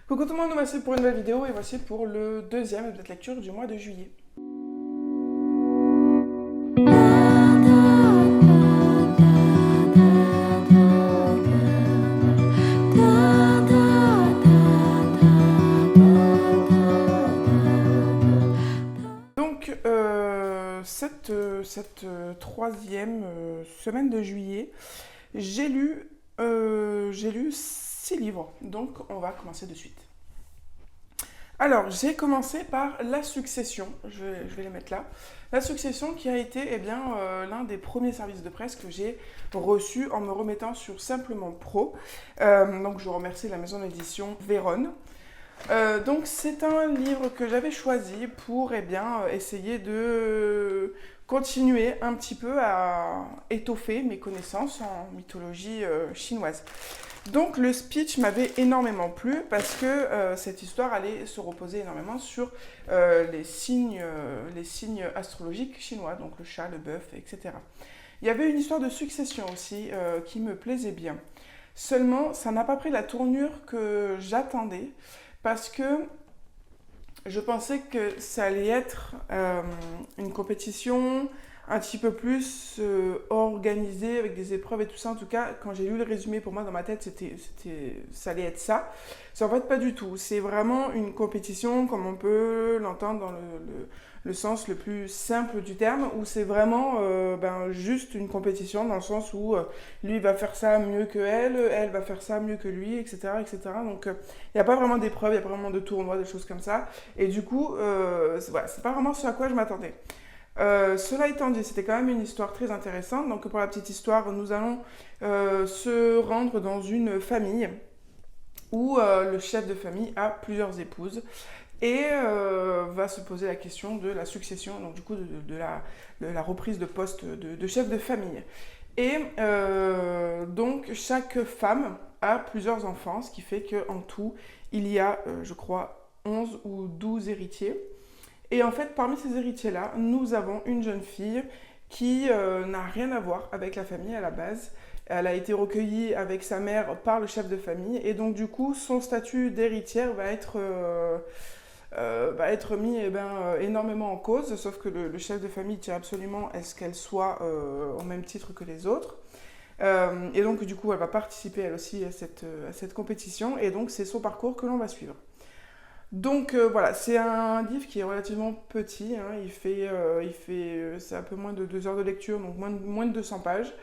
Coucou tout le monde, nous voici pour une nouvelle vidéo et voici pour le deuxième de cette lecture du mois de juillet. Donc, cette troisième semaine de juillet, j'ai lu 6 livres, donc on va commencer de suite. Alors, j'ai commencé par La Succession, je vais les mettre là. La Succession qui a été l'un des premiers services de presse que j'ai reçu en me remettant sur Simplement Pro. Donc, je remercie la maison d'édition Vérone. Donc c'est un livre que j'avais choisi pour essayer de continuer un petit peu à étoffer mes connaissances en mythologie chinoise. Donc le speech m'avait énormément plu parce que cette histoire allait se reposer énormément sur les signes astrologiques chinois, donc le chat, le bœuf, etc. Il y avait une histoire de succession aussi qui me plaisait bien. Seulement, ça n'a pas pris la tournure que j'attendais parce que je pensais que ça allait être une compétition un petit peu plus organisée avec des épreuves et tout ça. En tout cas, quand j'ai lu le résumé, pour moi, dans ma tête, ça allait être ça. C'est en fait pas du tout. C'est vraiment une compétition comme on peut l'entendre dans le sens le plus simple du terme, où c'est vraiment juste une compétition dans le sens où lui va faire ça mieux que elle va faire ça mieux que lui, etc. etc. Donc il n'y a pas vraiment d'épreuve, il n'y a pas vraiment de tournoi, des choses comme ça. Et du coup, c'est pas vraiment ce à quoi je m'attendais. Cela étant dit, c'était quand même une histoire très intéressante. Donc pour la petite histoire, nous allons se rendre dans une famille où le chef de famille a plusieurs épouses et va se poser la question de la succession, donc du coup de la reprise de poste de chef de famille. Et donc chaque femme a plusieurs enfants, ce qui fait qu'en tout, il y a, je crois, 11 ou 12 héritiers. Et en fait, parmi ces héritiers-là, nous avons une jeune fille qui n'a rien à voir avec la famille à la base. Elle a été recueillie avec sa mère par le chef de famille et donc du coup, son statut d'héritière va être mis énormément en cause, sauf que le chef de famille tient absolument à ce qu'elle soit au même titre que les autres. Et donc du coup, elle va participer elle aussi à cette compétition et donc c'est son parcours que l'on va suivre. Donc voilà, c'est un livre qui est relativement petit, hein, c'est un peu moins de 2 heures de lecture, donc moins de 200 pages.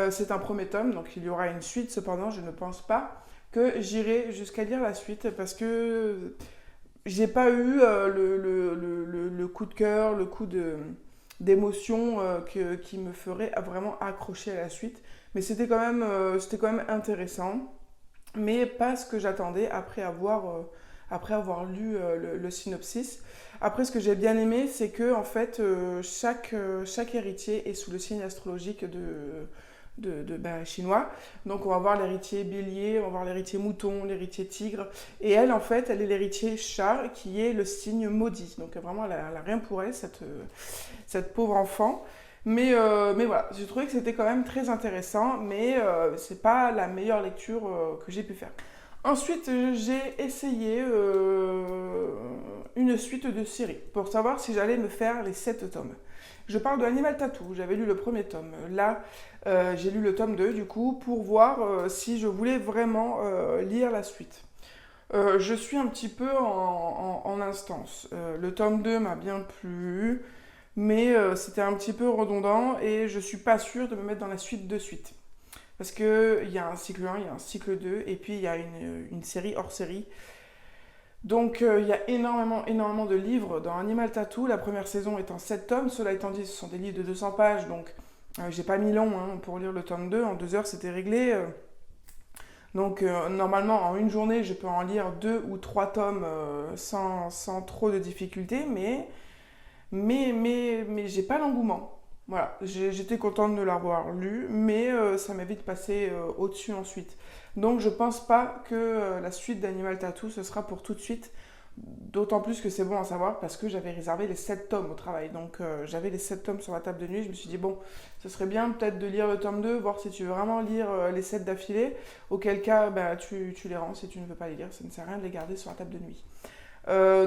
C'est un premier tome, donc il y aura une suite, cependant je ne pense pas que j'irai jusqu'à lire la suite parce que j'ai pas eu le coup de cœur, le coup d'émotion qui me ferait vraiment accrocher à la suite. Mais c'était quand même intéressant, mais pas ce que j'attendais après avoir lu le synopsis. Après, ce que j'ai bien aimé, c'est que en fait, chaque héritier est sous le signe astrologique chinois. Donc, on va voir l'héritier bélier, on va voir l'héritier mouton, l'héritier tigre. Et elle, en fait, elle est l'héritier chat, qui est le signe maudit. Donc, vraiment, elle a rien pour elle, cette pauvre enfant. Mais voilà, j'ai trouvé que c'était quand même très intéressant, mais c'est pas la meilleure lecture que j'ai pu faire. Ensuite, j'ai essayé une suite de séries pour savoir si j'allais me faire les 7 tomes. Je parle de Animal Tattoo, j'avais lu le premier tome. Là, j'ai lu le tome 2 du coup pour voir si je voulais vraiment lire la suite. Je suis un petit peu en instance. Le tome 2 m'a bien plu, mais c'était un petit peu redondant et je suis pas sûre de me mettre dans la suite de suite. Parce qu'il y a un cycle 1, il y a un cycle 2, et puis il y a une série hors série. Donc il y a énormément de livres dans Animal Tattoo. La première saison est en 7 tomes. Cela étant dit, ce sont des livres de 200 pages, donc j'ai pas mis long pour lire le tome 2. En 2 heures, c'était réglé. Donc normalement, en une journée, je peux en lire 2 ou 3 tomes sans trop de difficultés, mais j'ai pas l'engouement. Voilà, j'étais contente de l'avoir lu, mais ça m'a vite passé au-dessus ensuite. Donc je pense pas que la suite d'Animal Tattoo, ce sera pour tout de suite. D'autant plus que c'est bon à savoir parce que j'avais réservé les 7 tomes au travail. Donc j'avais les 7 tomes sur la table de nuit. Je me suis dit, bon, ce serait bien peut-être de lire le tome 2, voir si tu veux vraiment lire les 7 d'affilée. Auquel cas, bah, tu les rends si tu ne veux pas les lire. Ça ne sert à rien de les garder sur la table de nuit.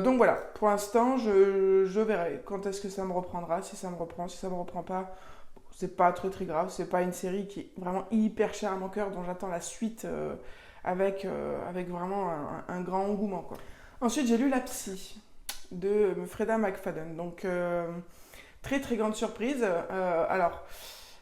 Donc voilà, pour l'instant, je verrai quand est-ce que ça me reprendra, si ça me reprend, si ça me reprend pas. C'est pas très très grave, c'est pas une série qui est vraiment hyper chère à mon cœur, dont j'attends la suite avec vraiment un grand engouement, quoi. Ensuite, j'ai lu La Psy de Freda McFadden. Donc, très très grande surprise. Alors,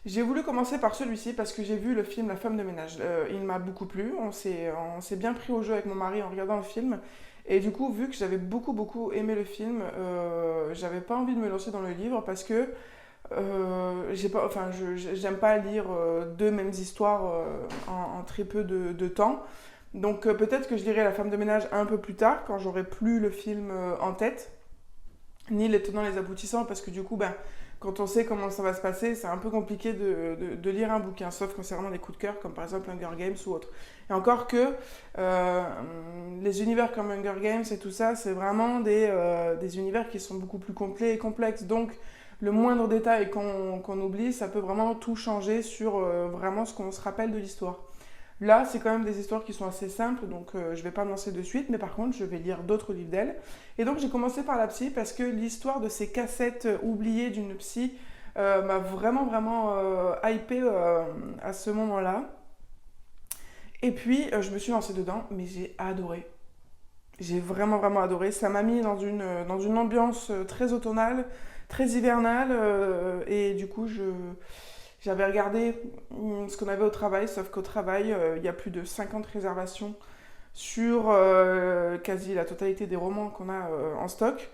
j'ai voulu commencer par celui-ci parce que j'ai vu le film La femme de ménage. Il m'a beaucoup plu. On s'est bien pris au jeu avec mon mari en regardant le film. Et du coup, vu que j'avais beaucoup beaucoup aimé le film, j'avais pas envie de me lancer dans le livre parce que j'aime pas lire deux mêmes histoires en très peu de temps. Donc peut-être que je lirai La femme de ménage un peu plus tard, quand j'aurai plus le film en tête, ni les tenants les aboutissants, parce que du coup, ben, quand on sait comment ça va se passer, c'est un peu compliqué de lire un bouquin, sauf quand c'est vraiment des coups de cœur, comme par exemple Hunger Games ou autre. Et encore que les univers comme Hunger Games et tout ça, c'est vraiment des univers qui sont beaucoup plus complets et complexes. Donc le moindre détail qu'on oublie, ça peut vraiment tout changer sur vraiment ce qu'on se rappelle de l'histoire. Là, c'est quand même des histoires qui sont assez simples, donc je ne vais pas me lancer de suite, mais par contre, je vais lire d'autres livres d'elle. Et donc, j'ai commencé par La Psy parce que l'histoire de ces cassettes oubliées d'une psy m'a vraiment, vraiment hypée à ce moment-là. Et puis, je me suis lancée dedans, mais j'ai adoré. J'ai vraiment, vraiment adoré. Ça m'a mis dans une ambiance très automnale, très hivernale, et du coup, j'avais regardé ce qu'on avait au travail, sauf qu'au travail, il y a plus de 50 réservations sur quasi la totalité des romans qu'on a en stock.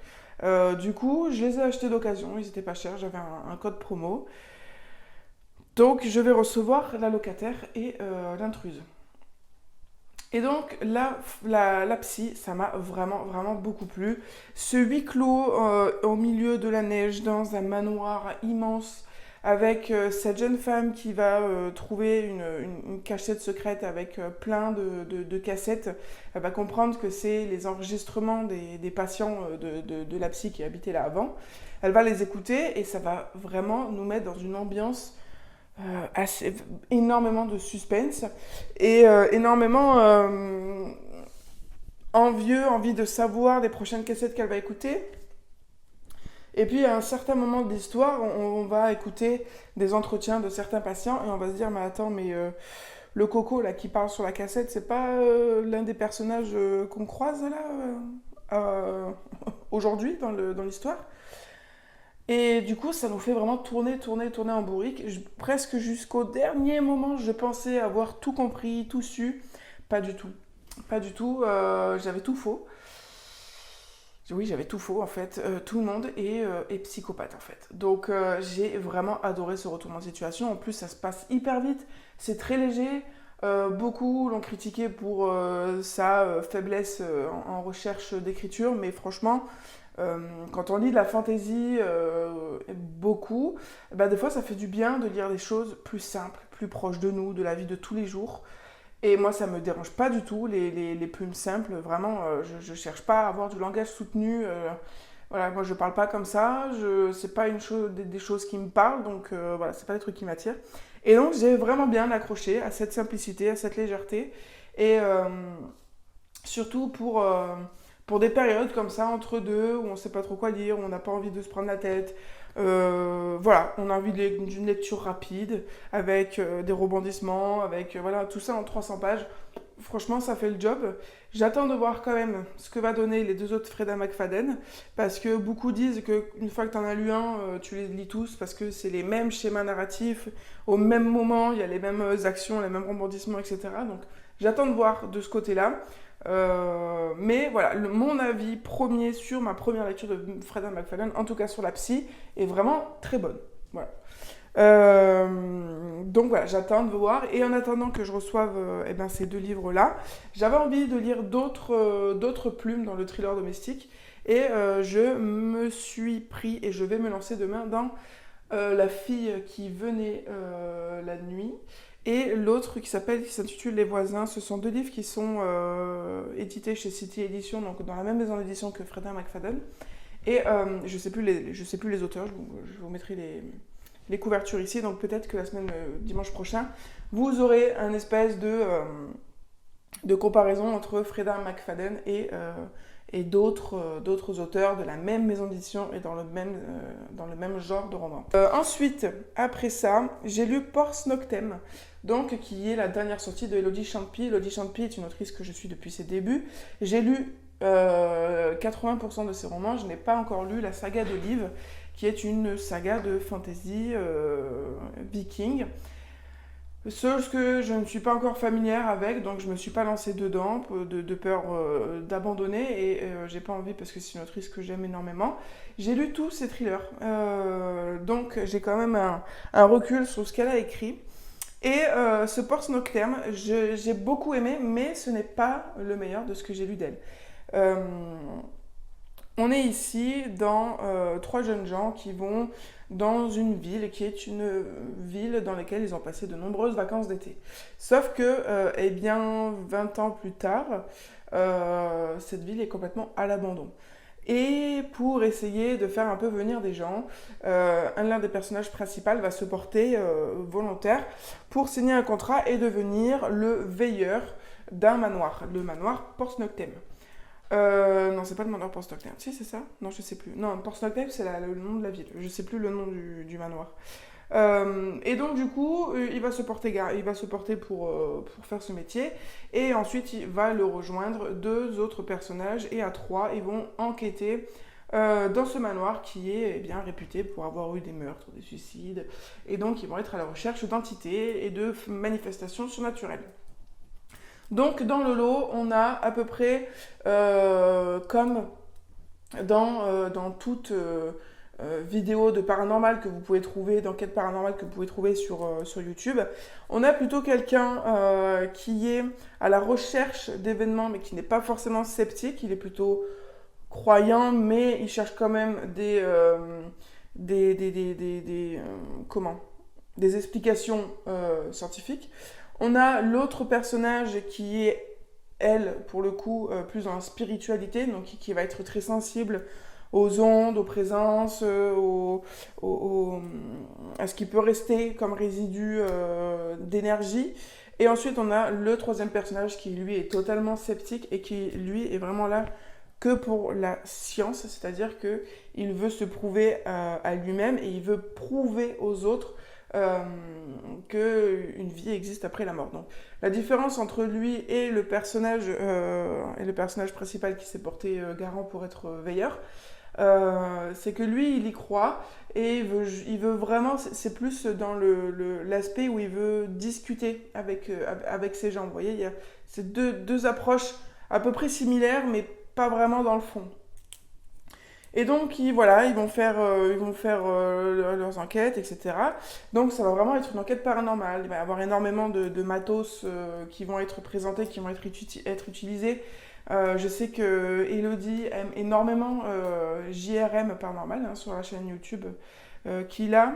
Du coup, je les ai achetés d'occasion, ils étaient pas chers, j'avais un code promo. Donc, je vais recevoir la locataire et l'intruse. Et donc, la psy, ça m'a vraiment, vraiment beaucoup plu. Ce huis clos au milieu de la neige, dans un manoir immense, avec cette jeune femme qui va trouver une cachette secrète avec plein de cassettes. Elle va comprendre que c'est les enregistrements des patients de la psy qui habitaient là avant. Elle va les écouter et ça va vraiment nous mettre dans une ambiance énormément de suspense et énormément envie de savoir les prochaines cassettes qu'elle va écouter. Et puis à un certain moment de l'histoire, on va écouter des entretiens de certains patients et on va se dire mais attends, mais le coco là qui parle sur la cassette, c'est pas l'un des personnages qu'on croise là aujourd'hui dans l'histoire. Et du coup, ça nous fait vraiment tourner en bourrique. Presque jusqu'au dernier moment, je pensais avoir tout compris, tout su. Pas du tout. Pas du tout. J'avais tout faux. Oui, j'avais tout faux en fait. Tout le monde est psychopathe en fait. Donc j'ai vraiment adoré ce retournement de situation. En plus, ça se passe hyper vite. C'est très léger. Beaucoup l'ont critiqué pour sa faiblesse en recherche d'écriture. Mais franchement, quand on lit de la fantasy beaucoup, bah, des fois ça fait du bien de lire des choses plus simples, plus proches de nous, de la vie de tous les jours. Et moi ça me dérange pas du tout, les plumes simples, vraiment, je cherche pas à avoir du langage soutenu. Voilà, moi je parle pas comme ça, c'est pas des choses qui me parlent, donc voilà, c'est pas des trucs qui m'attirent. Et donc j'ai vraiment bien accroché à cette simplicité, à cette légèreté, et surtout pour des périodes comme ça, entre deux, où on sait pas trop quoi lire, où on n'a pas envie de se prendre la tête. Voilà, on a envie d'une lecture rapide, avec des rebondissements, avec voilà, tout ça en 300 pages. Franchement, ça fait le job. J'attends de voir quand même ce que va donner les deux autres Freda McFadden, parce que beaucoup disent qu'une fois que tu en as lu un, tu les lis tous, parce que c'est les mêmes schémas narratifs, au même moment, il y a les mêmes actions, les mêmes rebondissements, etc. Donc j'attends de voir de ce côté-là. Mais voilà, mon avis premier sur ma première lecture de Freda McFadden, en tout cas sur la psy, est vraiment très bonne. Voilà. Donc voilà, j'attends de voir. Et en attendant que je reçoive ces deux livres-là, j'avais envie de lire d'autres plumes dans le thriller domestique. Et je me suis pris, et je vais me lancer demain dans La fille qui venait la nuit. Et l'autre qui s'intitule Les Voisins. Ce sont deux livres qui sont édités chez City Edition, donc dans la même maison d'édition que Freida McFadden. Et je sais plus les auteurs, je vous mettrai les couvertures ici, donc peut-être que dimanche prochain, vous aurez un espèce de comparaison entre Freida McFadden et d'autres auteurs de la même maison d'édition et dans le même genre de roman. Ensuite, après ça, j'ai lu Porce Noctem, donc qui est la dernière sortie de Elodie Champy. Elodie Champy est une autrice que je suis depuis ses débuts. J'ai lu 80% de ses romans. Je n'ai pas encore lu la saga d'Olive, qui est une saga de fantasy viking. Chose que je ne suis pas encore familière avec, donc je me suis pas lancée dedans de peur d'abandonner et j'ai pas envie parce que c'est une autrice que j'aime énormément. J'ai lu tous ses thrillers, donc j'ai quand même un recul sur ce qu'elle a écrit. Et ce Porce Noctem, j'ai beaucoup aimé, mais ce n'est pas le meilleur de ce que j'ai lu d'elle. On est ici dans trois jeunes gens qui vont dans une ville qui est une ville dans laquelle ils ont passé de nombreuses vacances d'été. Sauf que, eh bien, 20 ans plus tard, cette ville est complètement à l'abandon. Et pour essayer de faire un peu venir des gens, l'un des personnages principaux va se porter volontaire pour signer un contrat et devenir le veilleur d'un manoir, le manoir Porce Noctem. Non, c'est pas le manoir Porce Noctem. Si, c'est ça? Non, je sais plus. Non, Porce Noctem, c'est le nom de la ville. Je sais plus le nom du manoir. Et donc, du coup, il va se porter pour faire ce métier. Et ensuite, il va le rejoindre deux autres personnages. Et à trois, ils vont enquêter dans ce manoir qui est bien réputé pour avoir eu des meurtres, des suicides. Et donc, ils vont être à la recherche d'entités et de manifestations surnaturelles. Donc dans le lot, on a à peu près, comme dans toute vidéo de paranormal que vous pouvez trouver, d'enquête paranormale que vous pouvez trouver sur YouTube, on a plutôt quelqu'un qui est à la recherche d'événements, mais qui n'est pas forcément sceptique, il est plutôt croyant, mais il cherche quand même des explications scientifiques. On a l'autre personnage qui est, elle, pour le coup, plus dans la spiritualité, donc qui va être très sensible aux ondes, aux présences, à ce qui peut rester comme résidu d'énergie. Et ensuite, on a le troisième personnage qui, lui, est totalement sceptique et qui, lui, est vraiment là que pour la science, c'est-à-dire qu'il veut se prouver à lui-même et il veut prouver aux autres qu'une vie existe après la mort. Donc, la différence entre lui et le personnage principal qui s'est porté garant pour être veilleur, c'est que lui, il y croit et il veut vraiment, c'est plus dans l'aspect où il veut discuter avec ces gens. Vous voyez, il y a ces deux approches à peu près similaires, mais pas vraiment dans le fond. Et donc, ils vont faire leurs enquêtes, etc. Donc, ça va vraiment être une enquête paranormale. Il va y avoir énormément de matos qui vont être présentés, qui vont être utilisés. Je sais que Elodie aime énormément JRM Paranormal sur la chaîne YouTube qu'il a.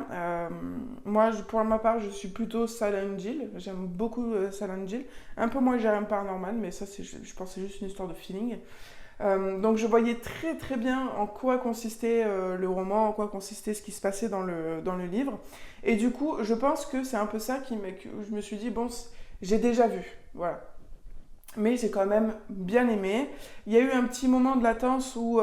Moi, pour ma part, je suis plutôt Silent Jill. J'aime beaucoup Silent Jill. Un peu moins JRM Paranormal, mais ça, je pense que c'est juste une histoire de feeling. Donc je voyais très très bien en quoi consistait le roman, en quoi consistait ce qui se passait dans le livre. Et du coup, je pense que c'est un peu ça que je me suis dit, bon, j'ai déjà vu, voilà. Mais j'ai quand même bien aimé. Il y a eu un petit moment de latence où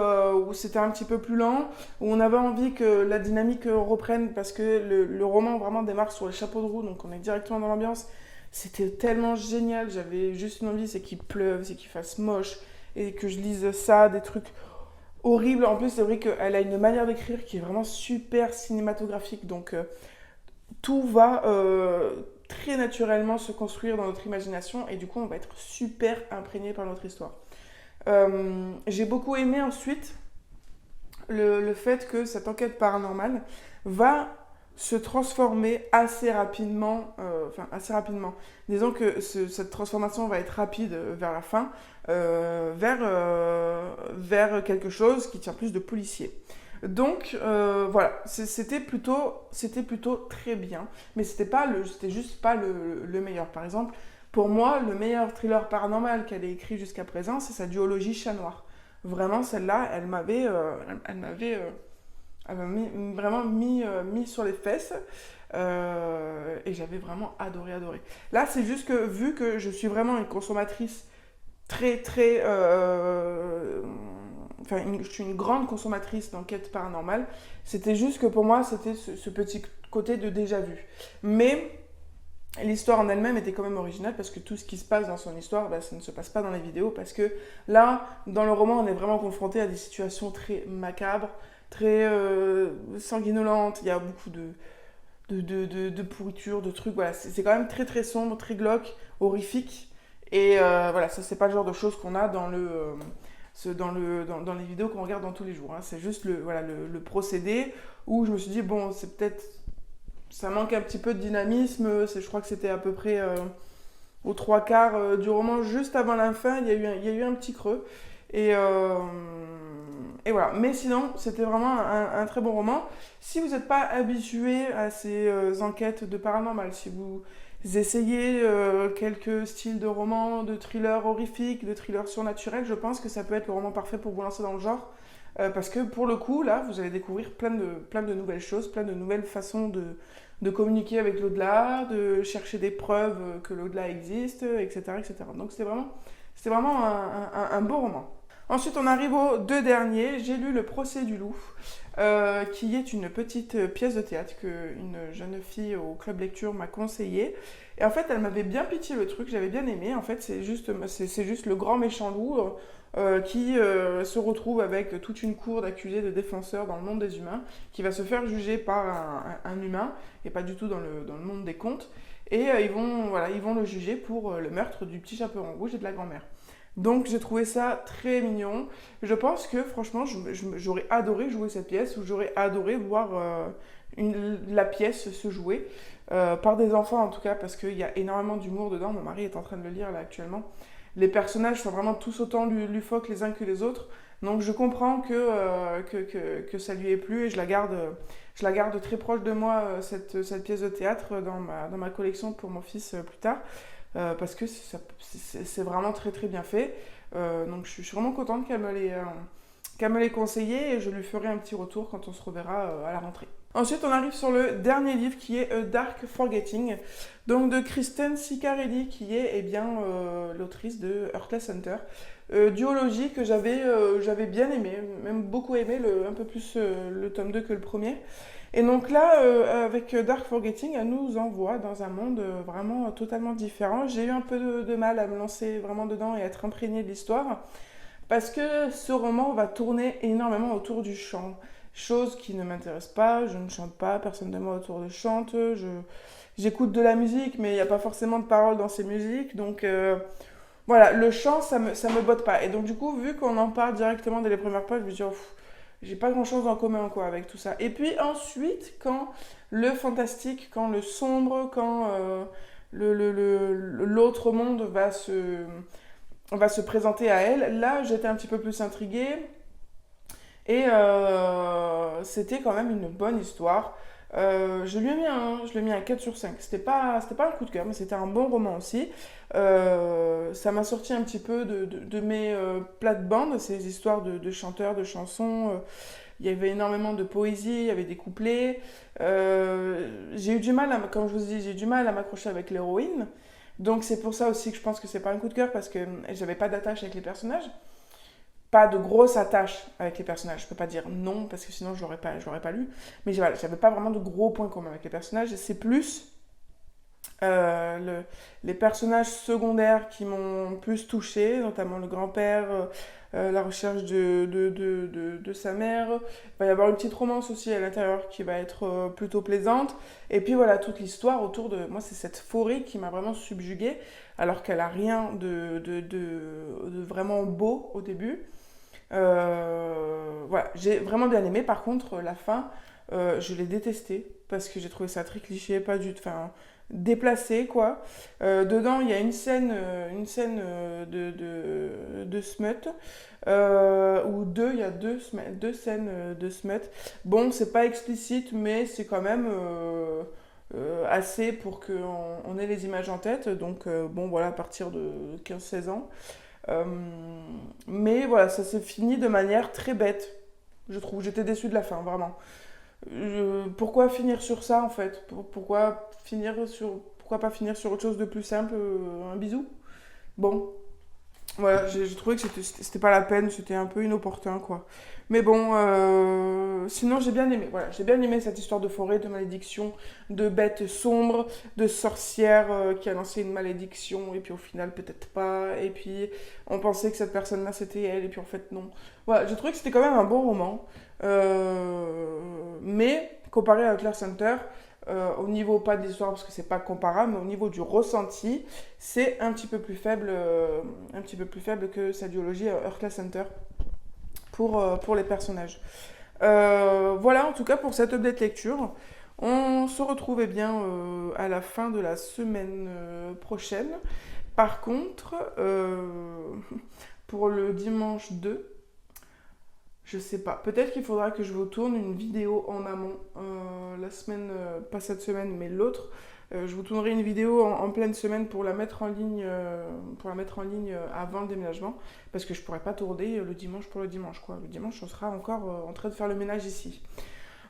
c'était un petit peu plus lent, où on avait envie que la dynamique reprenne, parce que le roman vraiment démarre sur les chapeaux de roue, donc on est directement dans l'ambiance. C'était tellement génial, j'avais juste une envie, c'est qu'il pleuve, c'est qu'il fasse moche, et que je lise ça, des trucs horribles. En plus, c'est vrai qu'elle a une manière d'écrire qui est vraiment super cinématographique, donc tout va très naturellement se construire dans notre imagination, et du coup, on va être super imprégné par notre histoire. J'ai beaucoup aimé ensuite le fait que cette enquête paranormale va se transformer assez rapidement, disons que cette transformation va être rapide vers la fin, vers quelque chose qui tient plus de policier. Donc voilà, c'était plutôt très bien, mais c'était juste pas le meilleur. Par exemple, pour moi, le meilleur thriller paranormal qu'elle ait écrit jusqu'à présent, c'est sa duologie Chat Noir. Vraiment, celle-là, elle m'a vraiment mis sur les fesses. Et j'avais vraiment adoré. Là, c'est juste que vu que je suis vraiment une consommatrice très très enfin je suis une grande consommatrice d'enquêtes paranormales, c'était juste que pour moi c'était ce petit côté de déjà vu, mais l'histoire en elle-même était quand même originale parce que tout ce qui se passe dans son histoire, bah, ça ne se passe pas dans les vidéos, parce que là dans le roman on est vraiment confronté à des situations très macabres, très sanguinolentes. Il y a beaucoup de pourriture, de trucs. Voilà, c'est quand même très très sombre, très glauque, horrifique. Et voilà, ça c'est pas le genre de choses qu'on a dans les vidéos qu'on regarde dans tous les jours. Hein. C'est juste voilà, le procédé où je me suis dit, bon, c'est peut-être. Ça manque un petit peu de dynamisme. Je crois que c'était à peu près aux trois quarts du roman, juste avant la fin, il y a eu un petit creux. Et, euh, et voilà. Mais sinon, c'était vraiment un très bon roman. Si vous n'êtes pas habitué à ces enquêtes de paranormal, si vous essayez quelques styles de romans, de thrillers horrifiques, de thrillers surnaturels, je pense que ça peut être le roman parfait pour vous lancer dans le genre. Parce que pour le coup, là, vous allez découvrir plein de nouvelles choses, plein de nouvelles façons de communiquer avec l'au-delà, de chercher des preuves que l'au-delà existe, etc., etc. Donc c'était vraiment un beau roman. Ensuite, on arrive aux deux derniers. J'ai lu Le Procès du loup, qui est une petite pièce de théâtre qu'une jeune fille au club lecture m'a conseillé. Et en fait, elle m'avait bien pitché le truc, j'avais bien aimé. En fait, c'est juste le grand méchant loup qui se retrouve avec toute une cour d'accusés, de défenseurs dans le monde des humains, qui va se faire juger par un humain, et pas du tout dans le monde des contes. Et ils vont le juger pour le meurtre du petit chaperon rouge et de la grand-mère. Donc j'ai trouvé ça très mignon. Je pense que franchement, j'aurais adoré jouer cette pièce, ou j'aurais adoré voir la pièce se jouer, par des enfants en tout cas, parce qu'il y a énormément d'humour dedans. Mon mari est en train de le lire là actuellement. Les personnages sont vraiment tous autant lufoques les uns que les autres. Donc je comprends que ça lui ait plu, et je la garde très proche de moi, cette pièce de théâtre, dans ma collection pour mon fils plus tard. Parce que c'est vraiment très très bien fait. Donc je suis vraiment contente qu'elle me l'ait conseillé, et je lui ferai un petit retour quand on se reverra à la rentrée. Ensuite, on arrive sur le dernier livre qui est Dark Forgetting, donc de Kristen Ciccarelli, qui est l'autrice de Heartless Hunter. Duologie que j'avais bien aimé, même beaucoup aimé, un peu plus le tome 2 que le premier. Et donc là, avec Dark Forgetting, elle nous envoie dans un monde vraiment totalement différent. J'ai eu un peu de mal à me lancer vraiment dedans et à être imprégnée de l'histoire, parce que ce roman va tourner énormément autour du chant. Chose qui ne m'intéresse pas, je ne chante pas, personne de moi autour de chante, j'écoute de la musique, mais il n'y a pas forcément de paroles dans ces musiques, donc voilà, le chant, ça me botte pas. Et donc du coup, vu qu'on en parle directement dès les premières pages, je me dis, oh, j'ai pas grand chose en commun quoi avec tout ça. Et puis ensuite, quand le fantastique, quand le sombre, quand l'autre monde va se présenter à elle, là j'étais un petit peu plus intriguée. Et c'était quand même une bonne histoire. Je lui ai mis un 4 sur 5. C'était pas un coup de cœur, mais c'était un bon roman aussi. Ça m'a sorti un petit peu de mes plates-bandes, ces histoires de chanteurs, de chansons. Il y avait énormément de poésie, il y avait des couplets. J'ai eu du mal, comme je vous dis, j'ai eu du mal à m'accrocher avec l'héroïne. Donc c'est pour ça aussi que je pense que c'est pas un coup de cœur, parce que j'avais pas d'attache avec les personnages. Pas de grosse attache avec les personnages. Je peux pas dire non, parce que sinon je l'aurais pas lu. Mais voilà, j'avais pas vraiment de gros points communs avec les personnages. Et c'est plus les personnages secondaires qui m'ont plus touchée, notamment le grand-père, la recherche de sa mère. Il va y avoir une petite romance aussi à l'intérieur qui va être plutôt plaisante. Et puis voilà, toute l'histoire autour de... Moi, c'est cette forêt qui m'a vraiment subjuguée, alors qu'elle a rien de vraiment beau au début. Voilà, j'ai vraiment bien aimé. Par contre, la fin, je l'ai détestée, parce que j'ai trouvé ça très cliché, pas du tout. Enfin, déplacé, quoi. Dedans, il y a une scène de smut, ou deux, il y a deux scènes de smut. Bon, c'est pas explicite, mais c'est quand même assez pour qu'on ait les images en tête. Donc, bon, voilà, à partir de 15-16 ans. Euh, mais voilà, ça s'est fini de manière très bête, je trouve. J'étais déçue de la fin, vraiment. Pourquoi finir sur ça, en fait? Pourquoi pas finir sur autre chose de plus simple, un bisou? Bon, voilà, j'ai trouvé que c'était pas la peine, c'était un peu inopportun, quoi. Mais bon, sinon j'ai bien aimé, voilà, j'ai bien aimé cette histoire de forêt, de malédiction, de bêtes sombres, de sorcière qui a lancé une malédiction, et puis au final peut-être pas, et puis on pensait que cette personne-là c'était elle, et puis en fait non. Voilà, j'ai trouvé que c'était quand même un bon roman, mais comparé à Claire Center, au niveau pas de l'histoire parce que c'est pas comparable, mais au niveau du ressenti, c'est un petit peu plus faible que sa duologie Earthclass Center pour les personnages. Voilà en tout cas pour cette update lecture. On se retrouve eh bien à la fin de la semaine prochaine. Par contre, pour le dimanche 2, je sais pas. Peut-être qu'il faudra que je vous tourne une vidéo en amont. La semaine, pas cette semaine, mais l'autre. Je vous tournerai une vidéo en pleine semaine pour la mettre en ligne, avant le déménagement. Parce que je pourrais pas tourner le dimanche pour le dimanche, quoi. Le dimanche, on sera encore en train de faire le ménage ici.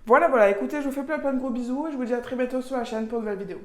Voilà, voilà. Écoutez, je vous fais plein de gros bisous et je vous dis à très bientôt sur la chaîne pour de nouvelles vidéos.